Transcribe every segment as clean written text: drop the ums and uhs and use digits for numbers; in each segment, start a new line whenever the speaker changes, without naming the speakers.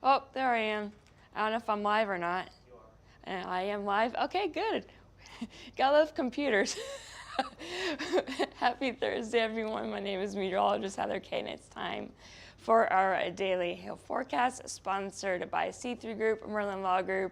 Oh, there I am. I don't know if I'm live or not.
You are.
And I am live. Okay, good. Gotta love computers. Happy Thursday, everyone. My name is meteorologist Heather Kay, and it's time for our daily hail forecast, sponsored by C3 Group, Merlin Law Group,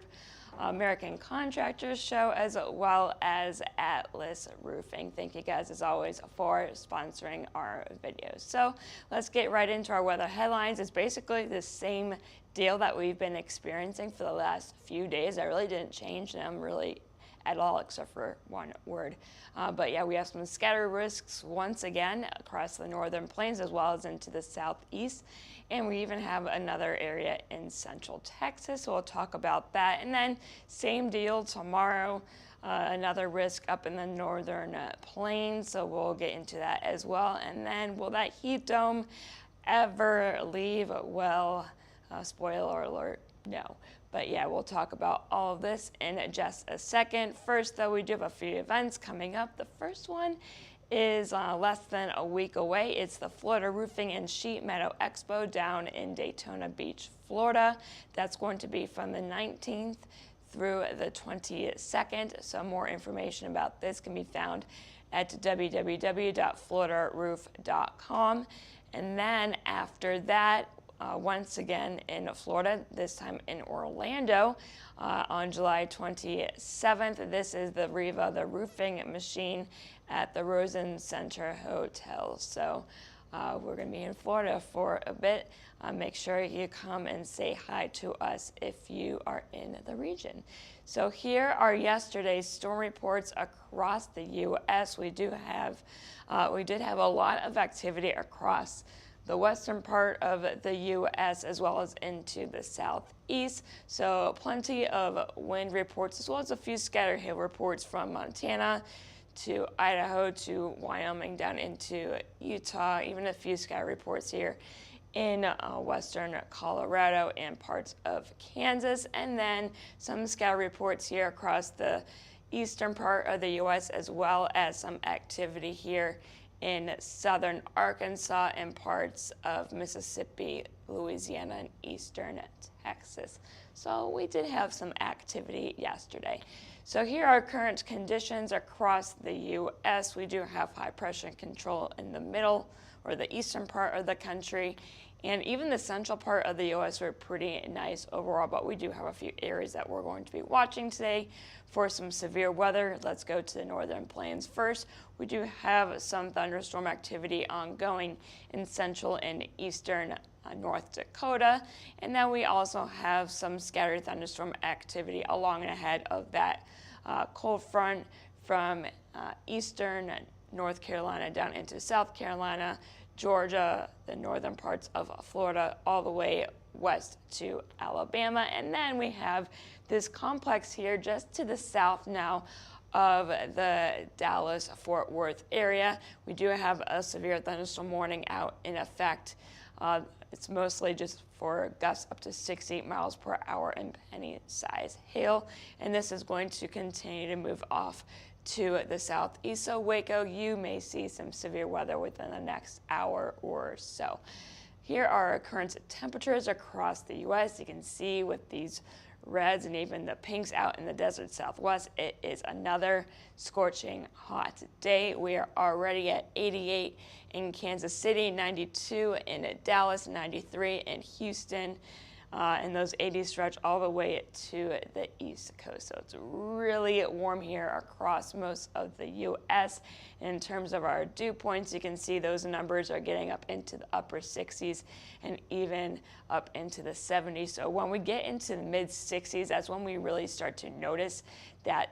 American Contractors Show, as well as Atlas Roofing. Thank you guys, as always, for sponsoring our videos. So let's get right into our weather headlines. It's basically the same deal that we've been experiencing for the last few days. I really didn't change them really at all, except for one word. But yeah, we have some scatter risks once again across the northern plains as well as into the southeast. And we even have another area in central Texas, so we'll talk about that. And then same deal tomorrow, another risk up in the northern plains, so we'll get into that as well. And then will that heat dome ever leave? Well, spoiler alert, no. But yeah, we'll talk about all of this in just a second. First, though, we do have a few events coming up. The first one is less than a week away. It's the Florida Roofing and Sheet Metal Expo down in Daytona Beach, Florida. That's going to be from the 19th through the 22nd. So more information about this can be found at www.floridaroof.com. And then after that, once again in Florida, this time in Orlando, on July 27th. This is the Riva, the roofing machine at the Rosen Center Hotel. So we're going to be in Florida for a bit. Make sure you come and say hi to us if you are in the region. So here are yesterday's storm reports across the U.S. We did have a lot of activity across the western part of the U.S. as well as into the southeast. So plenty of wind reports as well as a few scattered hail reports from Montana to Idaho to Wyoming down into Utah, even a few scatter reports here in western Colorado and parts of Kansas, and then some scatter reports here across the eastern part of the U.S. as well as some activity here in southern Arkansas and parts of Mississippi, Louisiana, and eastern Texas. So we did have some activity yesterday. So here are current conditions across the U.S. We do have high pressure control in the middle or the eastern part of the country, and even the central part of the U.S. were pretty nice overall, but we do have a few areas that we're going to be watching today for some severe weather. Let's go to the northern plains first. We do have some thunderstorm activity ongoing in central and eastern North Dakota, and then we also have some scattered thunderstorm activity along and ahead of that cold front from eastern North Carolina down into South Carolina, Georgia, the northern parts of Florida, all the way west to Alabama. And then we have this complex here just to the south now of the Dallas-Fort Worth area. We do have a severe thunderstorm warning out in effect. It's mostly just for gusts up to 60 miles per hour and penny-sized hail, and this is going to continue to move off to the southeast. So Waco, you may see some severe weather within the next hour or so. Here are our current temperatures across the U.S. You can see with these reds and even the pinks out in the desert southwest, it is another scorching hot day. We are already at 88 in Kansas City, 92 in Dallas, 93 in Houston. And those 80s stretch all the way to the East Coast. So it's really warm here across most of the U.S. In terms of our dew points, you can see those numbers are getting up into the upper 60s and even up into the 70s. So when we get into the mid 60s, that's when we really start to notice that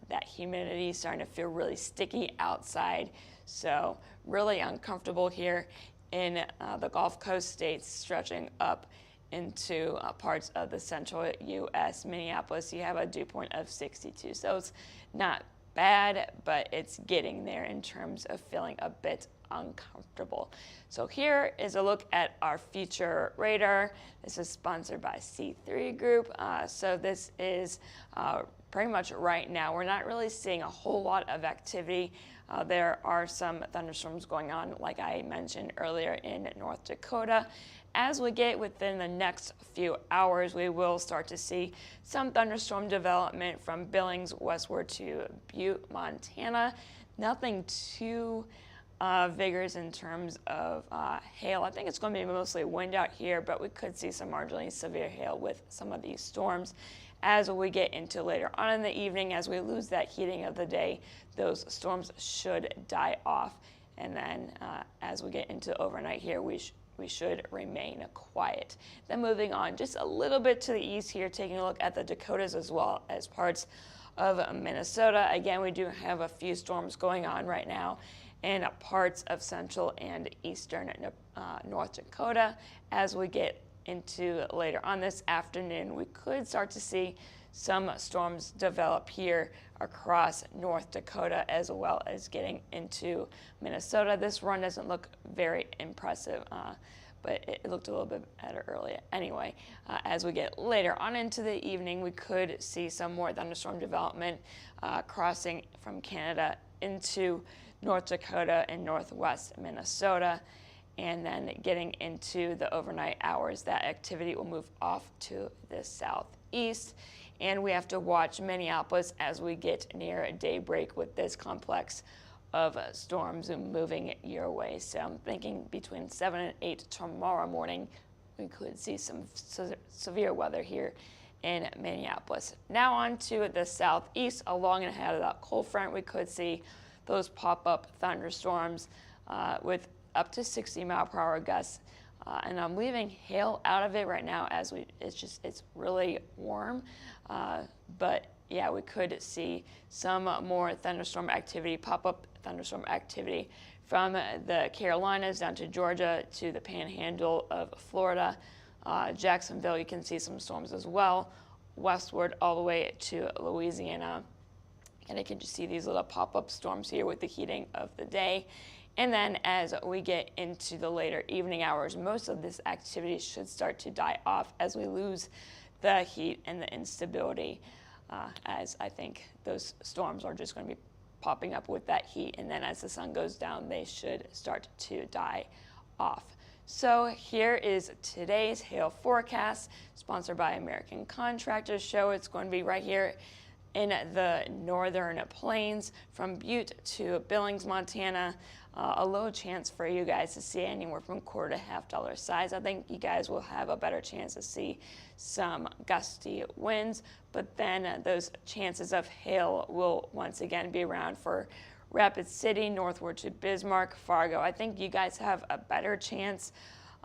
that humidity is starting to feel really sticky outside. So really uncomfortable here in the Gulf Coast states, stretching up into parts of the central U.S. Minneapolis, you have a dew point of 62. So it's not bad, but it's getting there in terms of feeling a bit uncomfortable. So here is a look at our future radar. This is sponsored by C3 Group. So this is pretty much right now. We're not really seeing a whole lot of activity. There are some thunderstorms going on, like I mentioned earlier, in North Dakota. As we get within the next few hours, we will start to see some thunderstorm development from Billings westward to Butte, Montana. Nothing too vigorous in terms of hail. I think it's going to be mostly wind out here, but we could see some marginally severe hail with some of these storms. As we get into later on in the evening, as we lose that heating of the day, those storms should die off. And then as we get into overnight here, we should remain quiet. Then moving on just a little bit to the east here, taking a look at the Dakotas as well as parts of Minnesota. Again, we do have a few storms going on right now in parts of central and eastern North Dakota. As we get into later on this afternoon, we could start to see some storms develop here across North Dakota, as well as getting into Minnesota. This run doesn't look very impressive, but it looked a little bit better earlier. Anyway, as we get later on into the evening, we could see some more thunderstorm development crossing from Canada into North Dakota and northwest Minnesota. And then getting into the overnight hours, that activity will move off to the southeast. And we have to watch Minneapolis as we get near daybreak with this complex of storms moving your way. So I'm thinking between 7 and 8 tomorrow morning, we could see some severe weather here in Minneapolis. Now on to the southeast, along and ahead of that cold front, we could see those pop-up thunderstorms with up to 60-mile-per-hour gusts, and I'm leaving hail out of it right now as it's really warm, but yeah, we could see some more thunderstorm activity, pop-up thunderstorm activity from the Carolinas down to Georgia to the Panhandle of Florida, Jacksonville. You can see some storms as well, westward all the way to Louisiana, and I can just see these little pop-up storms here with the heating of the day. And then as we get into the later evening hours, most of this activity should start to die off as we lose the heat and the instability, as I think those storms are just going to be popping up with that heat. And then as the sun goes down, they should start to die off. So here is today's hail forecast, sponsored by American Contractors Show. It's going to be right here in the northern plains from Butte to Billings, Montana. A low chance for you guys to see anywhere from $1.25 to $half size. I think you guys will have a better chance to see some gusty winds, but then those chances of hail will once again be around for Rapid City, northward to Bismarck, Fargo. I think you guys have a better chance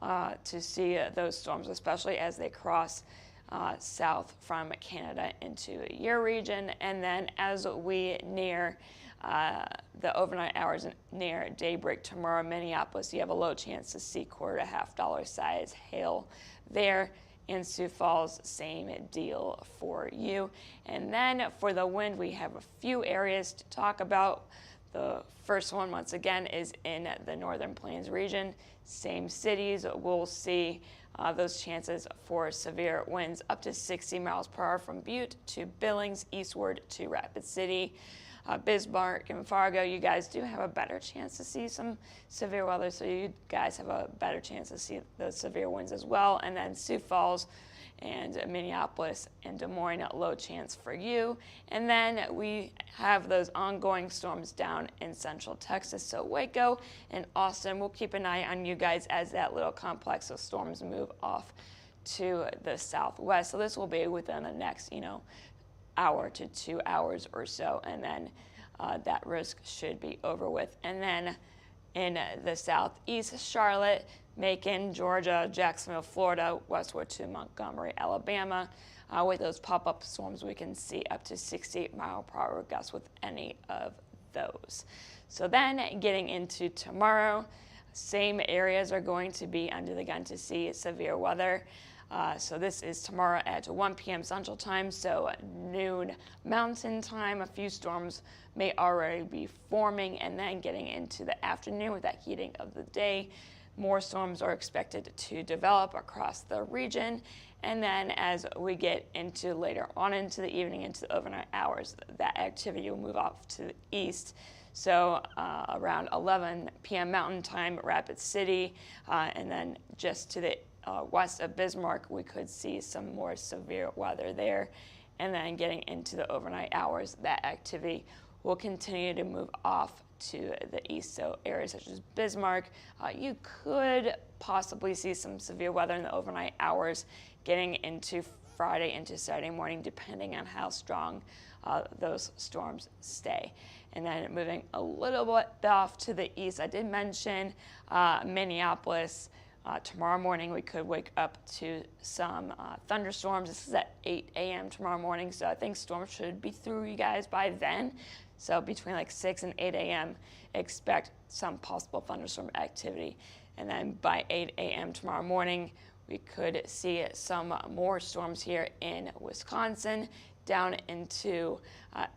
to see those storms, especially as they cross south from Canada into your region. And then as we near the overnight hours near daybreak tomorrow, Minneapolis, you have a low chance to see $1.25 to $half size hail there. In Sioux Falls, same deal for you. And then for the wind, we have a few areas to talk about. The first one, once again, is in the Northern Plains region. Same cities, we'll see those chances for severe winds up to 60 miles per hour from Butte to Billings, eastward to Rapid City. Bismarck and Fargo, you guys do have a better chance to see some severe weather, so you guys have a better chance to see those severe winds as well. And then Sioux Falls and Minneapolis and Des Moines, low chance for you. And then we have those ongoing storms down in central Texas, so Waco and Austin. We'll keep an eye on you guys as that little complex of storms move off to the southwest. So this will be within the next, hour to 2 hours or so, and then that risk should be over with. And then in the southeast, Charlotte, Macon, Georgia, Jacksonville, Florida, westward to Montgomery, Alabama. With those pop-up storms, we can see up to 68-mile-per-hour gusts with any of those. So then getting into tomorrow, same areas are going to be under the gun to see severe weather. So this is tomorrow at 1 p.m. Central Time, so noon Mountain Time. A few storms may already be forming, and then getting into the afternoon with that heating of the day, more storms are expected to develop across the region. And then as we get into later on into the evening, into the overnight hours, that activity will move off to the east. So around 11 p.m. Mountain Time, Rapid City, and then just to the west of Bismarck, we could see some more severe weather there. And then getting into the overnight hours, that activity will continue to move off to the east. So areas such as Bismarck, you could possibly see some severe weather in the overnight hours getting into Friday into Saturday morning, depending on how strong those storms stay. And then moving a little bit off to the east, I did mention Minneapolis. Tomorrow morning, we could wake up to some thunderstorms. This is at 8 a.m. tomorrow morning, so I think storms should be through you guys by then. So between like 6 and 8 a.m., expect some possible thunderstorm activity. And then by 8 a.m. tomorrow morning, we could see some more storms here in Wisconsin, down into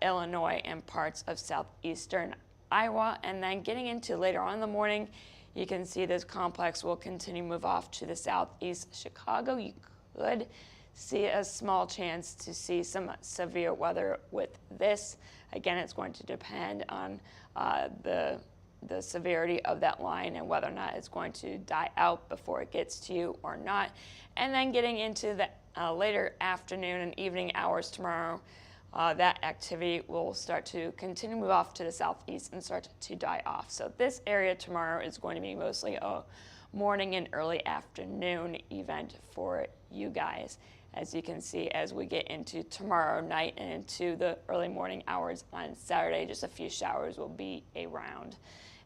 Illinois and parts of southeastern Iowa. And then getting into later on in the morning, you can see this complex will continue to move off to the southeast Chicago. You could see a small chance to see some severe weather with this. Again, it's going to depend on the severity of that line and whether or not it's going to die out before it gets to you or not. And then getting into the later afternoon and evening hours tomorrow, that activity will start to continue to move off to the southeast and start to die off. So this area tomorrow is going to be mostly a morning and early afternoon event for you guys. As you can see, as we get into tomorrow night and into the early morning hours on Saturday, just a few showers will be around.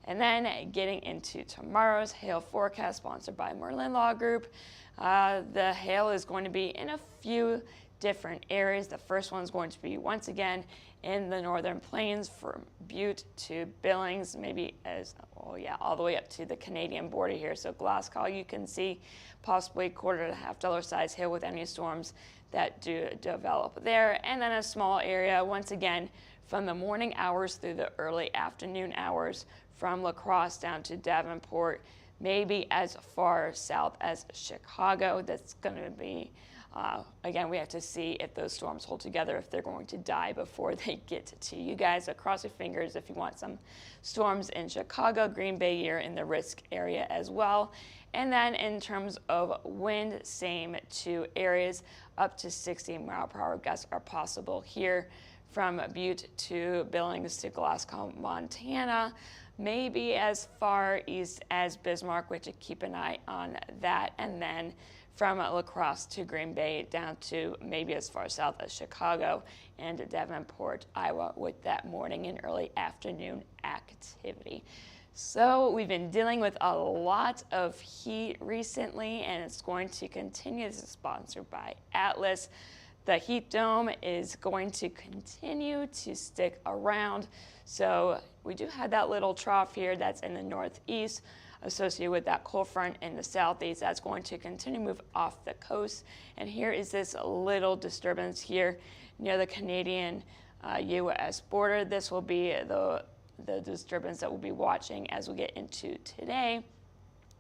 And then getting into tomorrow's hail forecast sponsored by Merlin Law Group, the hail is going to be in a few different areas. The first one is going to be once again in the northern plains from Butte to Billings, maybe as, all the way up to the Canadian border here. So Glasgow, you can see possibly $1 to $1/2 size hail with any storms that do develop there. And then a small area, once again, from the morning hours through the early afternoon hours, from La Crosse down to Davenport, maybe as far south as Chicago. That's going to be, again, we have to see if those storms hold together, if they're going to die before they get to you guys. So cross your fingers if you want some storms in Chicago, Green Bay, you're in the risk area as well. And then in terms of wind, same two areas, up to 60-mile-per-hour gusts are possible here from Butte to Billings to Glasgow, Montana. Maybe as far east as Bismarck, which you keep an eye on that. And then from La Crosse to Green Bay down to maybe as far south as Chicago and Davenport, Iowa, with that morning and early afternoon activity. So we've been dealing with a lot of heat recently, and it's going to continue. This is sponsored by Atlas. The heat dome is going to continue to stick around. So we do have that little trough here that's in the northeast associated with that cold front in the southeast. That's going to continue to move off the coast. And here is this little disturbance here near the Canadian U.S. border. This will be the disturbance that we'll be watching as we get into today.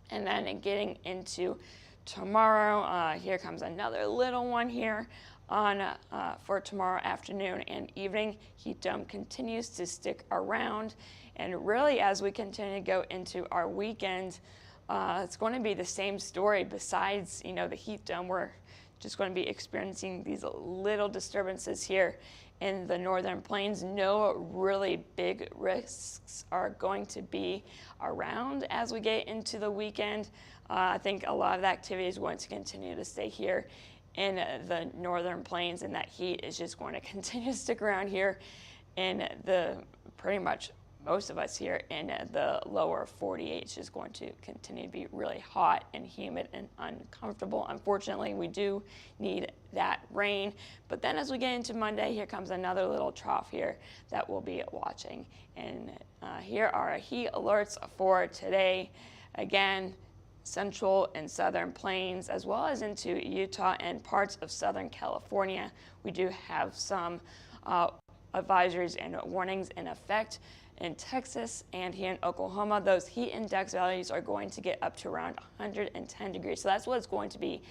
And then getting into tomorrow, here comes another little one here on for tomorrow afternoon and evening. Heat dome continues to stick around, and really as we continue to go into our weekend, it's going to be the same story. Besides, the heat dome, we're just going to be experiencing these little disturbances here in the northern plains. No really big risks are going to be around as we get into the weekend. I think a lot of the activity is going to continue to stay here in the northern plains, and that heat is just going to continue to stick around here in the pretty much most of us here in the lower 48. It's just going to continue to be really hot and humid and uncomfortable. Unfortunately, we do need that rain. But then as we get into Monday, here comes another little trough here that we'll be watching. And here are our heat alerts for today. Again, central and southern plains, as well as into Utah and parts of Southern California. We do have some advisories and warnings in effect. in Texas and here in Oklahoma, those heat index values are going to get up to around 110 degrees. So that's what it's going to be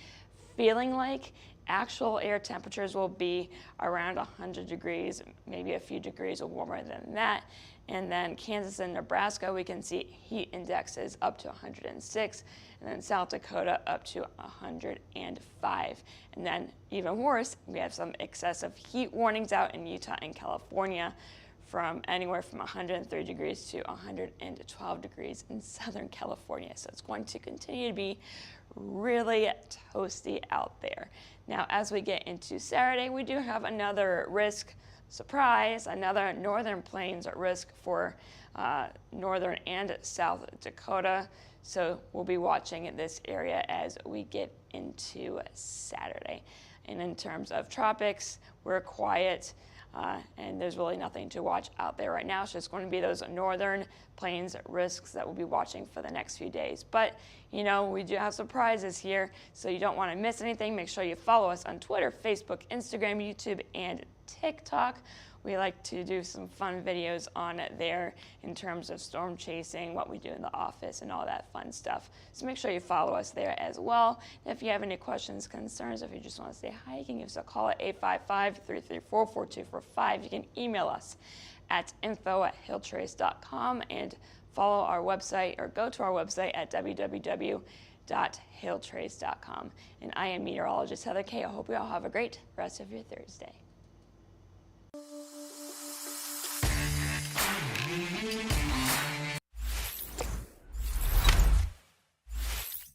feeling like. Actual air temperatures will be around 100 degrees, maybe a few degrees warmer than that. And then Kansas and Nebraska, we can see heat indexes up to 106, and then South Dakota up to 105. And then even worse, we have some excessive heat warnings out in Utah and California from anywhere from 103 degrees to 112 degrees in Southern California. So it's going to continue to be really toasty out there. Now, as we get into Saturday, we do have another risk surprise, another northern plains risk for northern and South Dakota. So we'll be watching this area as we get into Saturday. And in terms of tropics, we're quiet. And there's really nothing to watch out there right now. It's just going to be those northern plains risks that we'll be watching for the next few days. But, you know, we do have surprises here, so you don't want to miss anything. Make sure you follow us on Twitter, Facebook, Instagram, YouTube, and TikTok. We like to do some fun videos on there in terms of storm chasing, what we do in the office, and all that fun stuff. So make sure you follow us there as well. If you have any questions, concerns, if you just want to say hi, you can give us a call at 855-334-4245. You can email us at info@hailtrace.com and follow our website or go to our website at www.hailtrace.com. And I am meteorologist Heather Kay. I hope you all have a great rest of your Thursday.